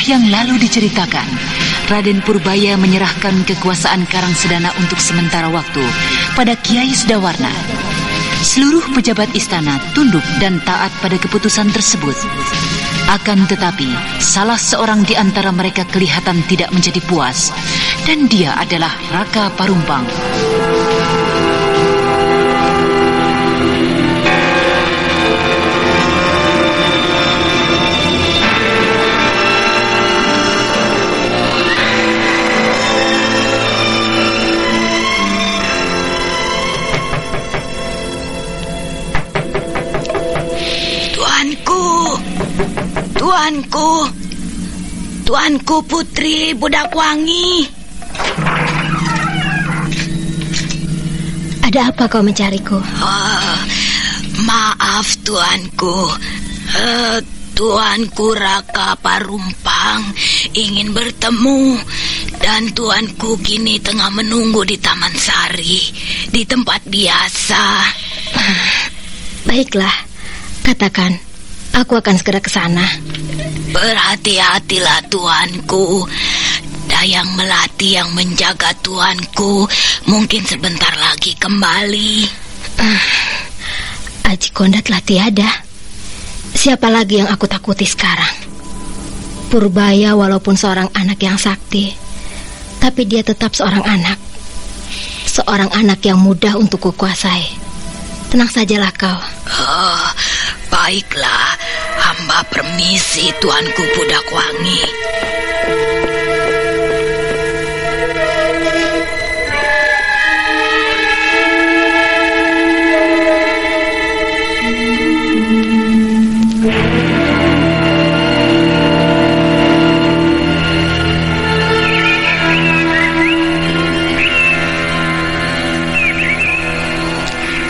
yang lalu diceritakan, Raden Purbaya menyerahkan kekuasaan Karangsedana untuk sementara waktu pada Kiai Sedawarna. Seluruh pejabat istana tunduk dan taat pada keputusan tersebut. Akan tetapi, salah seorang di antara mereka kelihatan tidak menjadi puas, dan dia adalah Raka Parumpang. Tuanku Putri Budak Wangi. Ada apa kau mencariku? Maaf tuanku. Tuanku Raka Parumpang ingin bertemu, dan tuanku kini tengah menunggu di Taman Sari, di tempat biasa. Baiklah, katakan. Aku akan segera ke sana. Berhati-hatilah tuanku. Dayang Melati yang menjaga tuanku mungkin sebentar lagi kembali. Aji Konda telah tiada. Siapa lagi yang aku takuti sekarang? Purbaya walaupun seorang anak yang sakti, tapi dia tetap seorang anak. Seorang anak yang mudah untuk kukuasai. Tenang sajalah kau. Baiklah, hamba permisi tuanku Budak Wangi.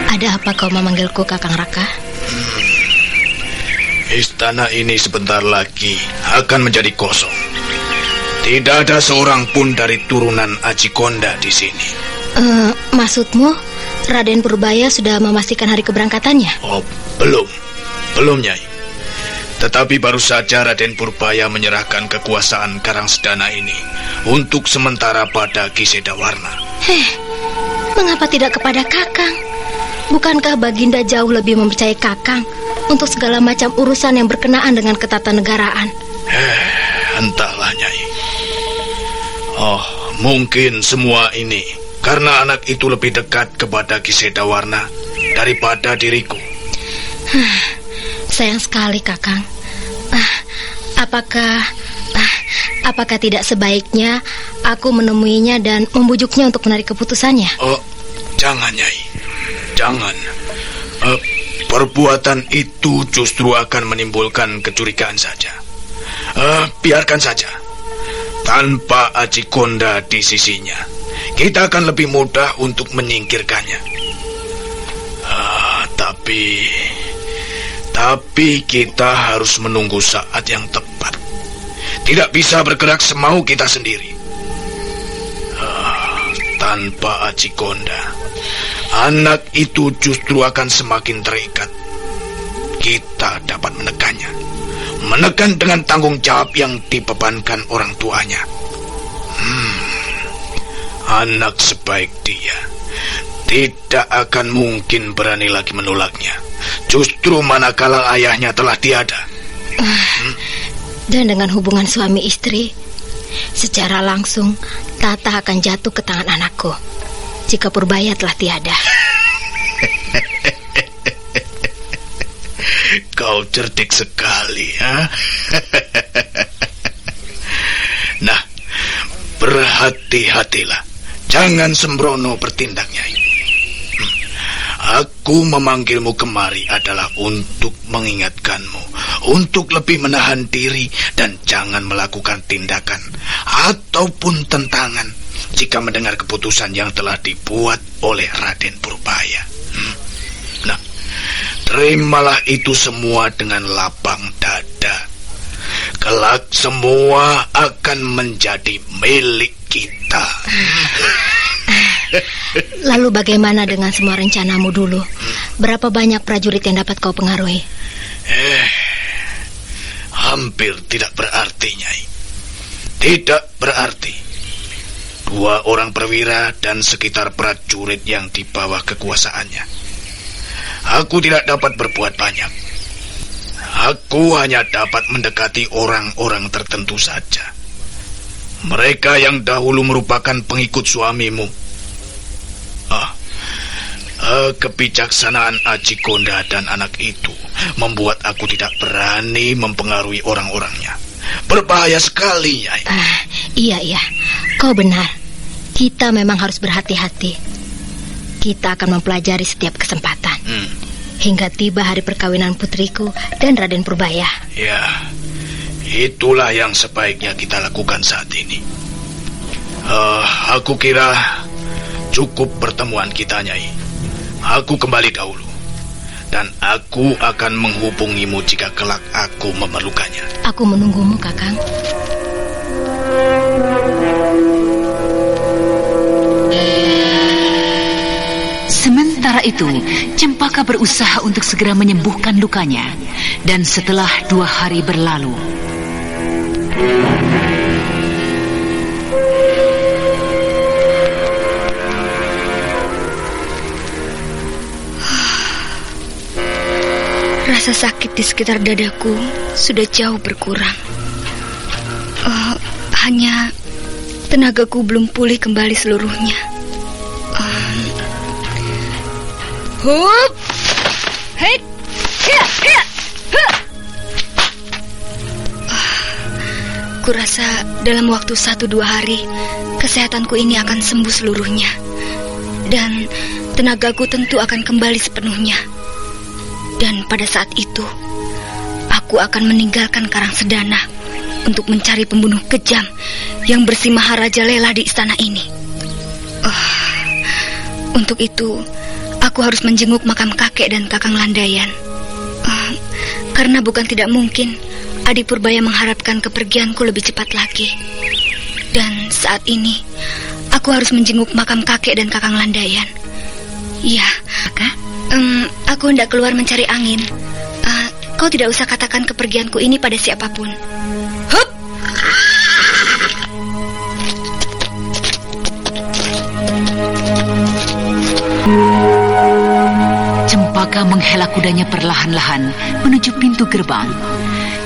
Ada apa kau memanggilku, Kakang Raka? Istana ini sebentar lagi akan menjadi kosong. Tidak ada seorang pun dari turunan Aji Konda di sini. Maksudmu Raden Purbaya sudah memastikan hari keberangkatannya? Oh, belum Nyai. Tetapi baru saja Raden Purbaya menyerahkan kekuasaan Karangsedana ini untuk sementara pada Ki Sedawarna. Mengapa tidak kepada Kakang? Bukankah Baginda jauh lebih mempercayai Kakang untuk segala macam urusan yang berkenaan dengan ketatanegaraan? Entahlah Nyai. Oh, mungkin semua ini karena anak itu lebih dekat kepada Ki Sedawarna daripada diriku. Sayang sekali, Kakang. Apakah tidak sebaiknya aku menemuinya dan membujuknya untuk menarik keputusannya? Oh, jangan Nyai. Jangan. Perbuatan itu justru akan menimbulkan kecurigaan saja. Biarkan saja. Tanpa Aji Konda di sisinya, kita akan lebih mudah untuk menyingkirkannya. Tapi kita harus menunggu saat yang tepat. Tidak bisa bergerak semau kita sendiri. Tanpa Aji Konda, anak itu justru akan semakin terikat. Kita dapat menekannya. Menekan dengan tanggung jawab yang dibebankan orang tuanya. Anak sebaik dia tidak akan mungkin berani lagi menolaknya. Justru manakala ayahnya telah tiada. Dan dengan hubungan suami istri, secara langsung tata akan jatuh ke tangan anakku jika Purbaya telah tiada. Kau cerdik sekali, ha? Nah, berhati-hatilah. Jangan sembrono bertindak, Nyai. Aku memanggilmu kemari adalah untuk mengingatkanmu, untuk lebih menahan diri dan jangan melakukan tindakan ataupun tentangan jika mendengar keputusan yang telah dibuat oleh Raden Purbaya. Nah, terimalah itu semua dengan lapang dada. Kelak semua akan menjadi milik kita. Lalu bagaimana dengan semua rencanamu dulu? Berapa banyak prajurit yang dapat kau pengaruhi? Hampir tidak berarti, Nyai. tidak berarti. 2 orang perwira dan sekitar prajurit yang di bawah kekuasaannya. Aku tidak dapat berbuat banyak. Aku hanya dapat mendekati orang-orang tertentu saja. Mereka yang dahulu merupakan pengikut suamimu. Kebijaksanaan Aji Gonda dan anak itu membuat aku tidak berani mempengaruhi orang-orangnya. Berbahaya sekali, Nyai. Iya, kau benar. Kita memang harus berhati-hati. Kita akan mempelajari setiap kesempatan hingga tiba hari perkawinan putriku dan Raden Purbaya. Ya, itulah yang sebaiknya kita lakukan saat ini. Aku kira cukup pertemuan kita, Nyai. Aku kembali dahulu, dan aku akan menghubungimu jika kelak aku memerlukannya. Aku menunggumu, Kakang. Sementara itu, Cempaka berusaha untuk segera menyembuhkan lukanya. Dan setelah 2 hari berlalu, rasa sakit di sekitar dadaku sudah jauh berkurang. Hanya tenagaku belum pulih kembali seluruhnya. Hup! Hei! Kurasa dalam waktu 1-2 hari kesehatanku ini akan sembuh seluruhnya. Dan tenagaku tentu akan kembali sepenuhnya. Dan pada saat itu aku akan meninggalkan Karangsedana untuk mencari pembunuh kejam yang bersih Maharaja Lela di istana ini. Untuk itu aku harus menjenguk makam kakek dan Kakang Landayan. Karena bukan tidak mungkin Adi Purbaya mengharapkan kepergianku lebih cepat lagi. Dan saat ini aku harus menjenguk makam kakek dan Kakang Landayan. Iya, Kakak? Aku hendak keluar mencari angin. Kau tidak usah katakan kepergianku ini pada siapapun. Hup! Cempaka menghela kudanya perlahan-lahan menuju pintu gerbang.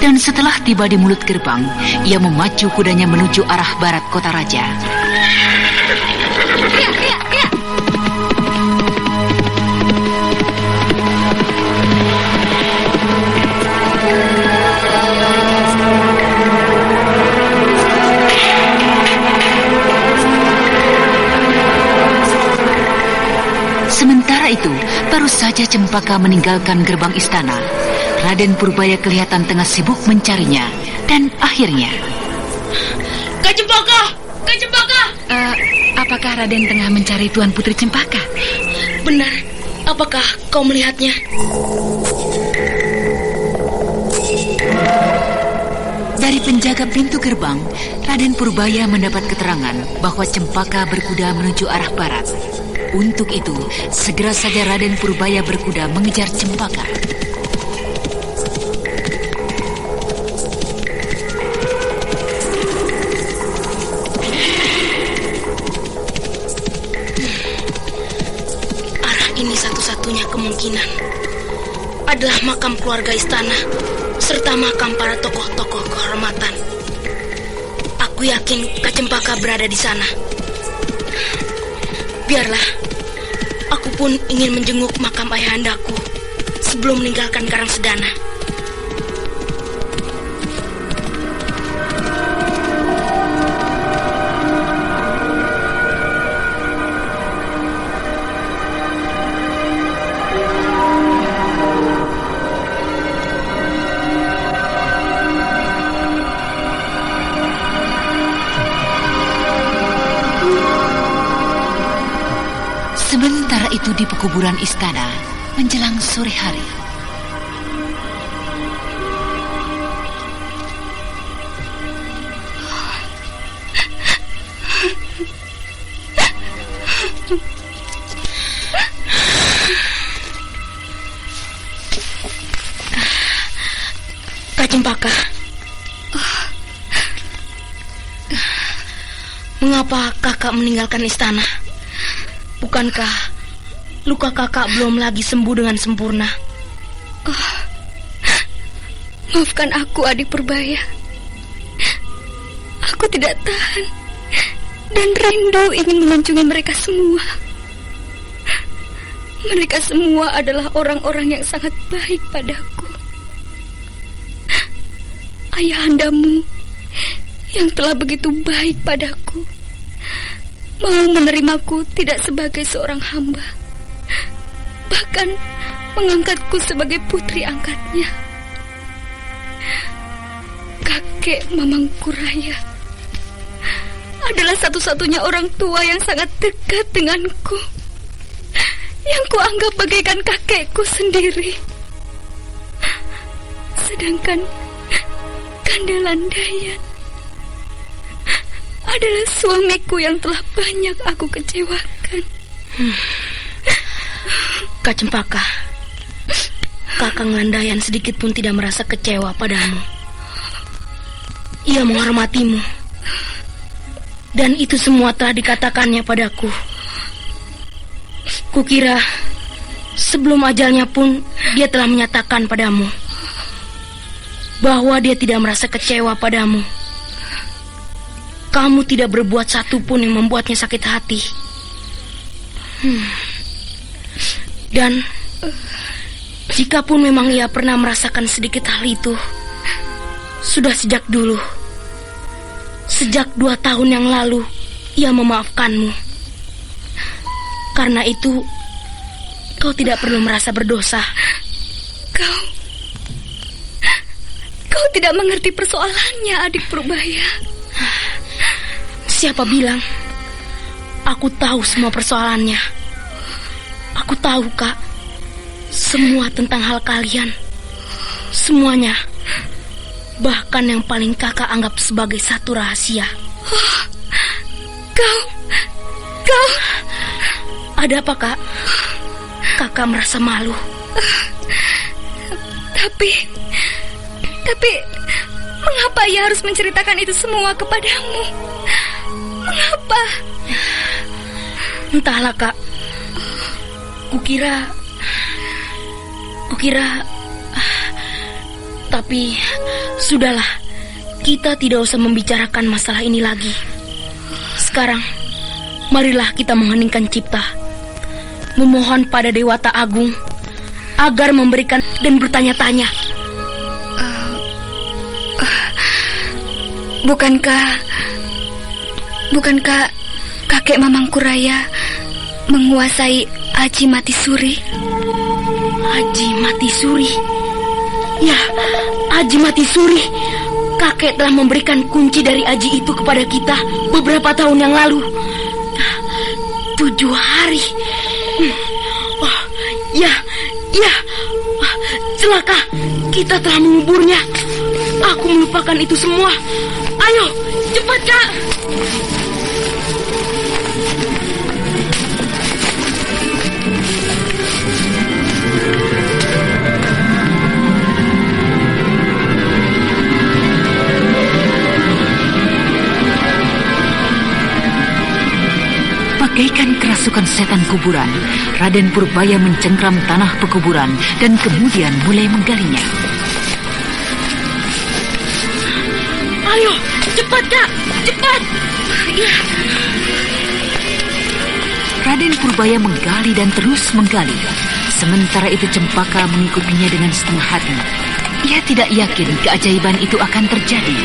Dan setelah tiba di mulut gerbang, ia memacu kudanya menuju arah barat kota raja. Sementara itu, baru saja Cempaka meninggalkan gerbang istana, Raden Purbaya kelihatan tengah sibuk mencarinya. Dan akhirnya, Kak Cempaka! Kak Cempaka! apakah Raden tengah mencari Tuan Putri Cempaka? Benar, apakah kau melihatnya? Dari penjaga pintu gerbang, Raden Purbaya mendapat keterangan bahwa Cempaka berkuda menuju arah barat. Untuk itu, segera saja Raden Purbaya berkuda mengejar Cempaka. Arah ini satu-satunya kemungkinan adalah makam keluarga istana serta makam para tokoh-tokoh kehormatan. Aku yakin Kak Cempaka berada di sana. Biarlah, aku pun ingin menjenguk makam ayahandaku sebelum meninggalkan Karangsedana. Sementara itu di pekuburan istana, menjelang sore hari. Kak Cempaka, Mengapa kakak meninggalkan istana? Bukankah luka kakak belum lagi sembuh dengan sempurna? Maafkan aku, adik Purbaya. Aku tidak tahan dan rindu ingin mengunjungi mereka semua. Mereka semua adalah orang-orang yang sangat baik padaku. Ayahandamu yang telah begitu baik padaku mau menerimaku tidak sebagai seorang hamba, bahkan mengangkatku sebagai putri angkatnya. Kakek Mamangkuraya adalah satu-satunya orang tua yang sangat dekat denganku, yang kuanggap bagaikan kakekku sendiri. Sedangkan Kandalandayan adalah suamiku yang telah banyak aku kecewakan. Kak Cempaka, Kakang Landayan sedikit pun tidak merasa kecewa padamu. Ia menghormatimu, dan itu semua telah dikatakannya padaku. Kukira sebelum ajalnya pun dia telah menyatakan padamu bahwa dia tidak merasa kecewa padamu. Kamu tidak berbuat satu pun yang membuatnya sakit hati. Dan jikapun memang ia pernah merasakan sedikit hal itu, sudah sejak dulu. Sejak 2 tahun yang lalu ia memaafkanmu. Karena itu kau tidak perlu merasa berdosa. Kau tidak mengerti persoalannya, adik Purbaya. Siapa bilang? Aku tahu semua persoalannya. Aku tahu, Kak. Semua tentang hal kalian. Semuanya. Bahkan yang paling kakak anggap sebagai satu rahasia. Kau... Ada apa, Kak? Kakak merasa malu. Tapi... Mengapa ia harus menceritakan itu semua kepadamu? Mengapa? Entahlah, Kak. Kukira... Tapi sudahlah, kita tidak usah membicarakan masalah ini lagi. Sekarang, marilah kita mengheningkan cipta, memohon pada Dewata Agung agar memberikan dan bertanya-tanya. Bukankah kakek Mamangkuraya menguasai Aji Matisuri? Aji Matisuri? Ya, Aji Matisuri. Kakek telah memberikan kunci dari Aji itu kepada kita beberapa tahun yang lalu. 7 hari. Oh, ya. Celaka, kita telah menguburnya. Aku melupakan itu semua. Ayo, cepat, Kak. Bagaikan kerasukan setan kuburan, Raden Purbaya mencengkram tanah pekuburan dan kemudian mulai menggalinya. Ayo, cepat, Kak, cepat. Ya. Raden Purbaya menggali dan terus menggali. Sementara itu Cempaka mengikutinya dengan setengah hati. Ia tidak yakin keajaiban itu akan terjadi.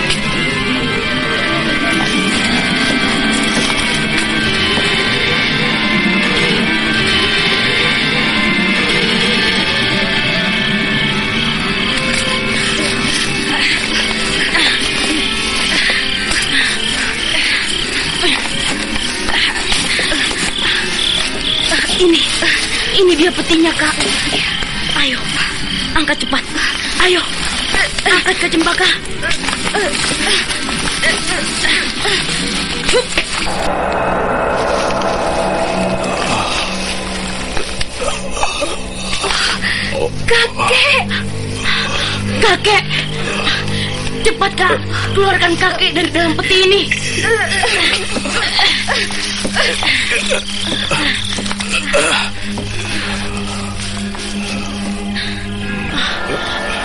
Ini dia petinya, Kak. Ayo, angkat cepat. Ayo, angkat ke Cempaka. Kakek, cepat, Kak, keluarkan kakek dari dalam peti ini.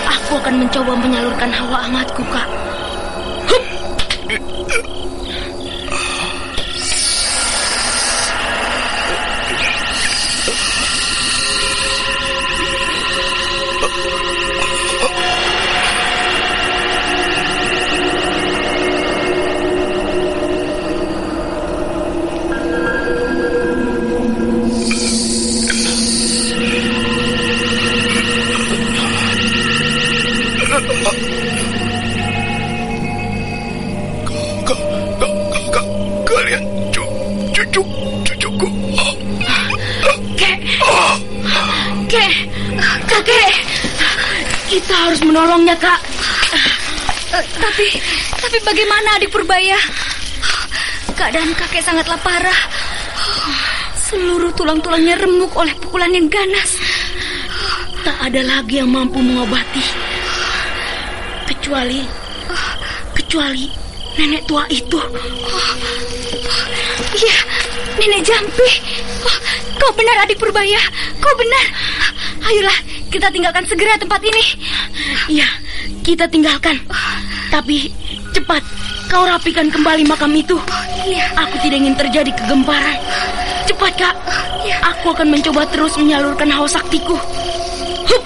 Aku akan mencoba menyalurkan hawa hangatku, Kak. Kalian cucuku. Kakek, kita harus menolongnya, Kak. Tapi bagaimana adik Purbaya? Keadaan kakek sangatlah parah. Seluruh tulang-tulangnya remuk oleh pukulan yang ganas. Tak ada lagi yang mampu mengobati. Kecuali nenek tua itu. Iya, Nenek Jampi. Kau benar adik Purbaya, kau benar. Ayolah, kita tinggalkan segera tempat ini. Iya, kita tinggalkan. Tapi cepat, kau rapikan kembali makam itu. Iya. Aku tidak ingin terjadi kegemparan. Cepat, Kak. Aku akan mencoba terus menyalurkan hawa saktiku. Hup.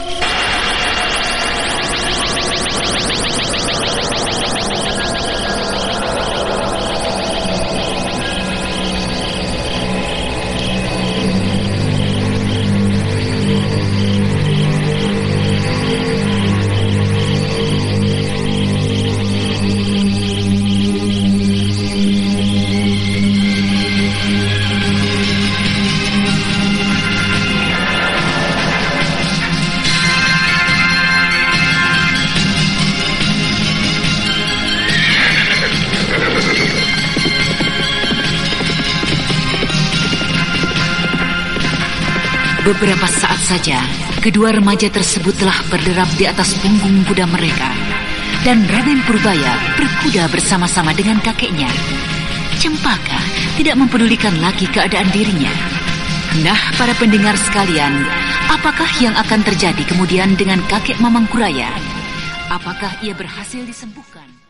Beberapa saat saja, kedua remaja tersebut telah berderap di atas punggung kuda mereka. Dan Raden Purbaya berkuda bersama-sama dengan kakeknya. Cempaka tidak mempedulikan lagi keadaan dirinya. Nah, para pendengar sekalian, apakah yang akan terjadi kemudian dengan kakek Mamangkuraya? Apakah ia berhasil disembuhkan?